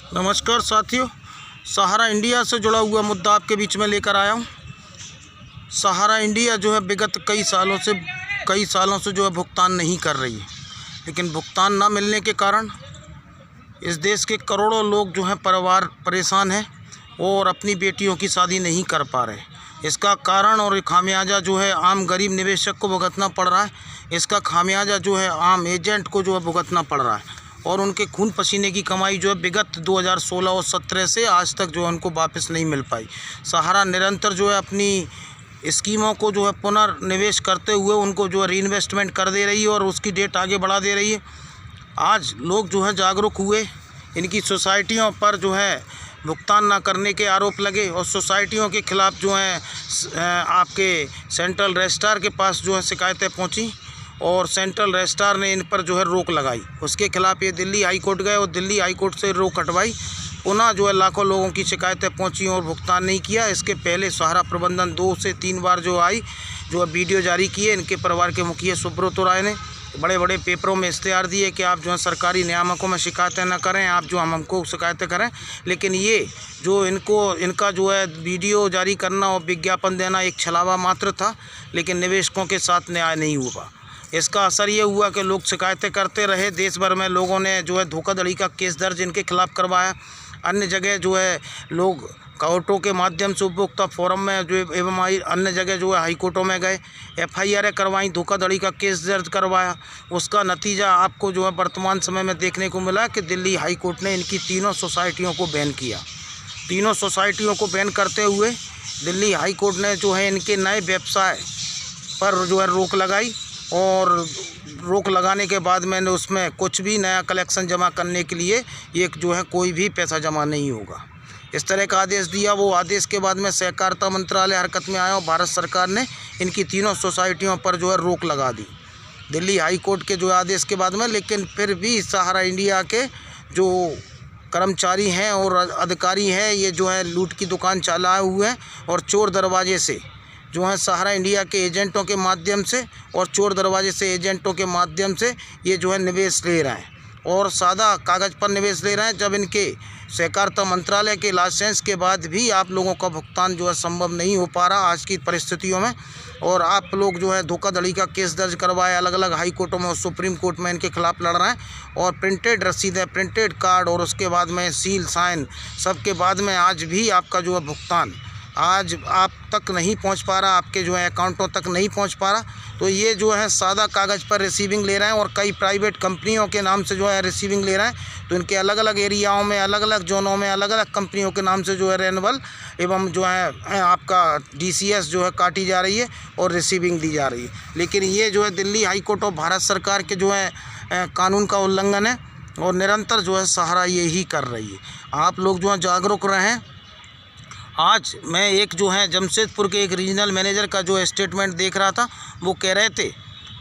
नमस्कार साथियों, सहारा इंडिया से जुड़ा हुआ मुद्दा आपके बीच में लेकर आया हूँ। सहारा इंडिया जो है विगत कई सालों से जो है भुगतान नहीं कर रही है, लेकिन भुगतान ना मिलने के कारण इस देश के करोड़ों लोग जो हैं परिवार परेशान हैं और अपनी बेटियों की शादी नहीं कर पा रहे। इसका कारण और खामियाजा जो है आम गरीब निवेशक को भुगतना पड़ रहा है। इसका खामियाजा जो है आम एजेंट को जो है भुगतना पड़ रहा है और उनके खून पसीने की कमाई जो है विगत 2016 और 17 से आज तक जो है उनको वापस नहीं मिल पाई। सहारा निरंतर जो है अपनी स्कीमों को जो है पुनर्निवेश करते हुए उनको जो है रीइन्वेस्टमेंट कर दे रही है और उसकी डेट आगे बढ़ा दे रही है। आज लोग जो है जागरूक हुए, इनकी सोसाइटियों पर जो है भुगतान ना करने के आरोप लगे और सोसाइटियों के ख़िलाफ़ जो है आपके सेंट्रल रजिस्ट्रार के पास जो है शिकायतें पहुंची और सेंट्रल रजिस्ट्रार ने इन पर जो है रोक लगाई। उसके खिलाफ़ ये दिल्ली हाई कोर्ट गए और दिल्ली हाई कोर्ट से रोक हटवाई। पुनः जो है लाखों लोगों की शिकायतें पहुंची और भुगतान नहीं किया। इसके पहले सहारा प्रबंधन 2 से 3 बार जो है वीडियो जारी किए। इनके परिवार के मुखिया सुब्रत राय ने बड़े बड़े पेपरों में इश्तेहार दिए कि आप जो है सरकारी नियामकों में शिकायतें न करें, आप जो हमको शिकायतें करें। लेकिन ये जो इनका जो है वीडियो जारी करना और विज्ञापन देना एक छलावा मात्र था, लेकिन निवेशकों के साथ न्याय नहीं हुआ। इसका असर ये हुआ कि लोग शिकायतें करते रहे। देश भर में लोगों ने जो है धोखाधड़ी का केस दर्ज इनके खिलाफ़ करवाया। अन्य जगह जो है लोग कोर्टों के माध्यम से उपभोक्ता फोरम में जो एवं अन्य जगह जो है हाई कोर्टों में गए, FIR करवाई, धोखाधड़ी का केस दर्ज करवाया। उसका नतीजा आपको जो है वर्तमान समय में देखने को मिला कि दिल्ली हाई कोर्ट ने इनकी तीनों सोसाइटियों को बैन किया। तीनों सोसाइटियों को बैन करते हुए दिल्ली हाई कोर्ट ने जो है इनके नए व्यवसाय पर जो है रोक लगाई और रोक लगाने के बाद मैंने उसमें कुछ भी नया कलेक्शन जमा करने के लिए एक जो है कोई भी पैसा जमा नहीं होगा, इस तरह का आदेश दिया। वो आदेश के बाद में सहकारिता मंत्रालय हरकत में आया और भारत सरकार ने इनकी तीनों सोसाइटियों पर जो है रोक लगा दी दिल्ली हाई कोर्ट के जो आदेश के बाद में। लेकिन फिर भी सहारा इंडिया के जो कर्मचारी हैं और अधिकारी हैं, ये जो है लूट की दुकान चलाए हुए हैं और चोर दरवाजे से जो है सहारा इंडिया के एजेंटों के माध्यम से और चोर दरवाजे से एजेंटों के माध्यम से ये जो है निवेश ले रहे हैं और सादा कागज़ पर निवेश ले रहे हैं। जब इनके सहकारिता मंत्रालय के लाइसेंस के बाद भी आप लोगों का भुगतान जो है संभव नहीं हो पा रहा आज की परिस्थितियों में, और आप लोग जो है धोखाधड़ी का केस दर्ज करवाए अलग अलग हाई कोर्टों में और सुप्रीम कोर्ट में इनके खिलाफ़ लड़ रहे हैं और प्रिंटेड रसीदें, प्रिंटेड कार्ड और उसके बाद में सील साइन सबके बाद में आज भी आपका जो है भुगतान आज आप तक नहीं पहुंच पा रहा, आपके जो है अकाउंटों तक नहीं पहुंच पा रहा। तो ये जो है सादा कागज़ पर रिसीविंग ले रहे हैं और कई प्राइवेट कंपनियों के नाम से जो है रिसीविंग ले रहे हैं। तो इनके अलग अलग एरियाओं में, अलग अलग जोनों में अलग अलग कंपनियों के नाम से जो है रेनवल एवं जो है आपका DCS जो है काटी जा रही है और रिसीविंग दी जा रही है। लेकिन ये जो है दिल्ली हाई कोर्ट और भारत सरकार के जो है कानून का उल्लंघन है और निरंतर जो है सहारा यही कर रही है। आप लोग जो है जागरूक रहें। आज मैं एक जो है जमशेदपुर के एक रीजनल मैनेजर का जो स्टेटमेंट देख रहा था, वो कह रहे थे,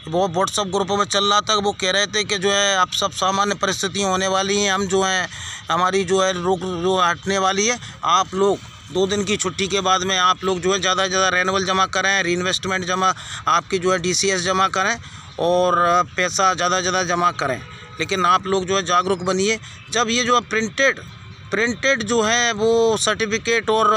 वो व्हाट्सअप ग्रुपों में चल रहा था, वो कह रहे थे कि जो है अब सब सामान्य परिस्थितियाँ होने वाली हैं, हम जो है हमारी जो है रोक जो हटने वाली है। आप लोग 2 दिन की छुट्टी के बाद में आप लोग जो है ज़्यादा से ज़्यादा रेनवल जमा करें, रीइन्वेस्टमेंट जमा आपकी जो है DCS जमा करें और पैसा ज़्यादा से ज़्यादा जमा करें। लेकिन आप लोग जो है जागरूक बनिए। जब ये जो है प्रिंटेड जो है वो सर्टिफिकेट और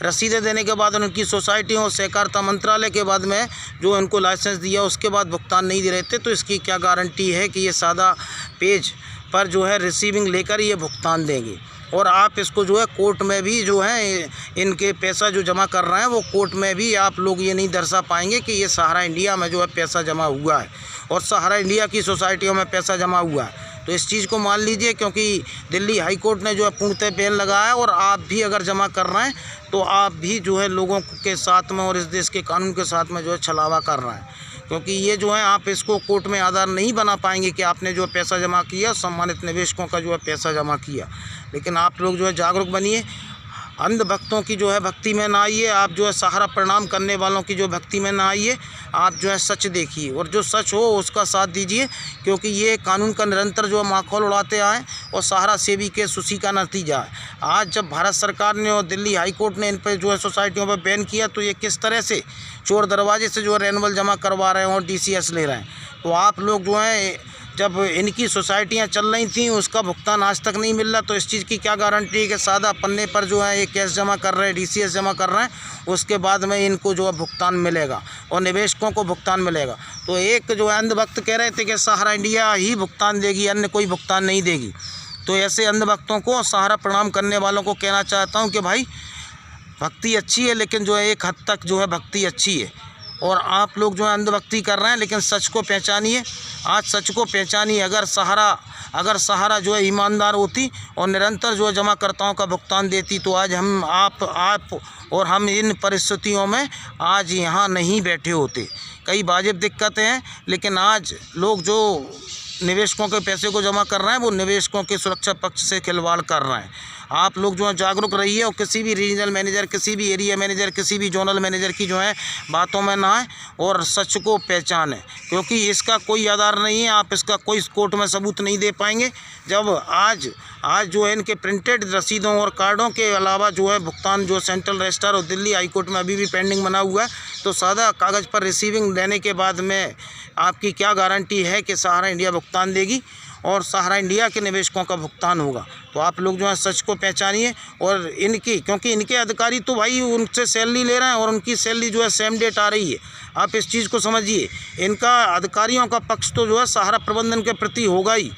रसीदें देने के बाद उनकी सोसाइटियों और सहकारिता मंत्रालय के बाद में जो उनको लाइसेंस दिया उसके बाद भुगतान नहीं दे रहे थे, तो इसकी क्या गारंटी है कि ये सादा पेज पर जो है रिसीविंग लेकर ये भुगतान देंगे। और आप इसको जो है कोर्ट में भी जो है इनके पैसा जो जमा कर रहे हैं वो कोर्ट में भी आप लोग ये नहीं दर्शा पाएंगे कि ये सहारा इंडिया में जो है पैसा जमा हुआ है और सहारा इंडिया की सोसाइटियों में पैसा जमा हुआ है। तो इस चीज़ को मान लीजिए, क्योंकि दिल्ली हाई कोर्ट ने जो है पूर्णतः बैन लगाया और आप भी अगर जमा कर रहे हैं तो आप भी जो है लोगों के साथ में और इस देश के कानून के साथ में जो है छलावा कर रहे हैं। क्योंकि ये जो है आप इसको कोर्ट में आधार नहीं बना पाएंगे कि आपने जो पैसा जमा किया, सम्मानित निवेशकों का जो है पैसा जमा किया। लेकिन आप लोग जो है जागरूक बनिए। अंधभक्तों की जो है भक्ति में ना आइए, आप जो है सहारा प्रणाम करने वालों की जो भक्ति में ना आइए। आप जो है सच देखिए और जो सच हो उसका साथ दीजिए, क्योंकि ये कानून का निरंतर जो है माखौल उड़ाते आए और सहारा सेवी के उसी का नतीजा है। आज जब भारत सरकार ने और दिल्ली हाई कोर्ट ने इन पर जो है सोसाइटियों पर बैन किया, तो ये किस तरह से चोर दरवाजे से जो है रेनवल जमा करवा रहे हैं और DCS ले रहे हैं। तो आप लोग जो है जब इनकी सोसाइटियां चल रही थी उसका भुगतान आज तक नहीं मिल रहा, तो इस चीज़ की क्या गारंटी है कि सादा पन्ने पर जो है ये कैश जमा कर रहे हैं, DCS जमा कर रहे हैं, उसके बाद में इनको जो है भुगतान मिलेगा और निवेशकों को भुगतान मिलेगा। तो एक जो है अंधभक्त कह रहे थे कि सहारा इंडिया ही भुगतान देगी, अन्य कोई भुगतान नहीं देगी। तो ऐसे अंधभक्तों को, सहारा प्रणाम करने वालों को कहना चाहता हूँ कि भाई भक्ति अच्छी है, लेकिन जो है एक हद तक जो है भक्ति अच्छी है, और आप लोग जो है अंधभक्ति कर रहे हैं, लेकिन सच को पहचानिए। आज सच को पहचानिए। अगर सहारा जो है ईमानदार होती और निरंतर जो है जमाकर्ताओं का भुगतान देती, तो आज हम आप और हम इन परिस्थितियों में आज यहाँ नहीं बैठे होते। कई वाजिब दिक्कतें हैं, लेकिन आज लोग जो निवेशकों के पैसे को जमा कर रहे हैं वो निवेशकों के सुरक्षा पक्ष से खिलवाड़ कर रहे हैं। आप लोग जो है जागरूक रहिए और किसी भी रीजनल मैनेजर, किसी भी एरिया मैनेजर, किसी भी जोनल मैनेजर की जो है बातों में ना आए और सच को पहचानें, क्योंकि इसका कोई आधार नहीं है। आप इसका कोई कोर्ट में सबूत नहीं दे पाएंगे। जब आज जो है इनके प्रिंटेड रसीदों और कार्डों के अलावा जो है भुगतान जो सेंट्रल रजिस्ट्रार और दिल्ली हाई कोर्ट में अभी भी पेंडिंग बना हुआ है, तो सादा कागज़ पर रिसीविंग देने के बाद में आपकी क्या गारंटी है कि सहारा इंडिया भुगतान देगी और सहारा इंडिया के निवेशकों का भुगतान होगा। तो आप लोग जो है सच को पहचानिए और क्योंकि इनके अधिकारी तो भाई उनसे सैलरी ले रहे हैं और उनकी सैलरी जो है सेम डेट आ रही है। आप इस चीज़ को समझिए। इनका अधिकारियों का पक्ष तो जो है सहारा प्रबंधन के प्रति होगा ही,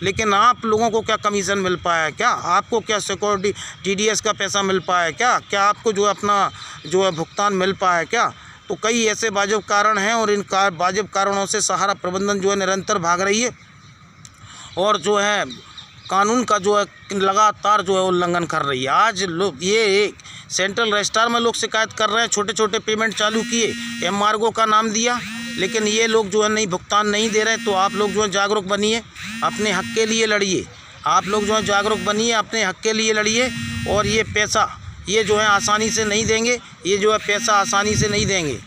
लेकिन आप लोगों को क्या कमीशन मिल पाया है? क्या आपको क्या सिक्योरिटी TDS का पैसा मिल पाया है? क्या आपको जो अपना जो है भुगतान मिल पाया है क्या? तो कई ऐसे वाजिब कारण हैं और इन वाजिब कारणों से सहारा प्रबंधन जो है निरंतर भाग रही है और जो है कानून का जो है लगातार जो है उल्लंघन कर रही है। आज लोग ये सेंट्रल रजिस्ट्रार में लोग शिकायत कर रहे हैं, छोटे छोटे पेमेंट चालू किए, एमआरओ का नाम दिया, लेकिन ये लोग जो है नहीं भुगतान नहीं दे रहे। तो आप लोग जो है जागरूक बनिए, अपने हक़ के लिए लड़िए। आप लोग जो है जागरूक बनिए, अपने हक़ के लिए लड़िए। और ये पैसा ये जो है आसानी से नहीं देंगे, ये जो है पैसा आसानी से नहीं देंगे।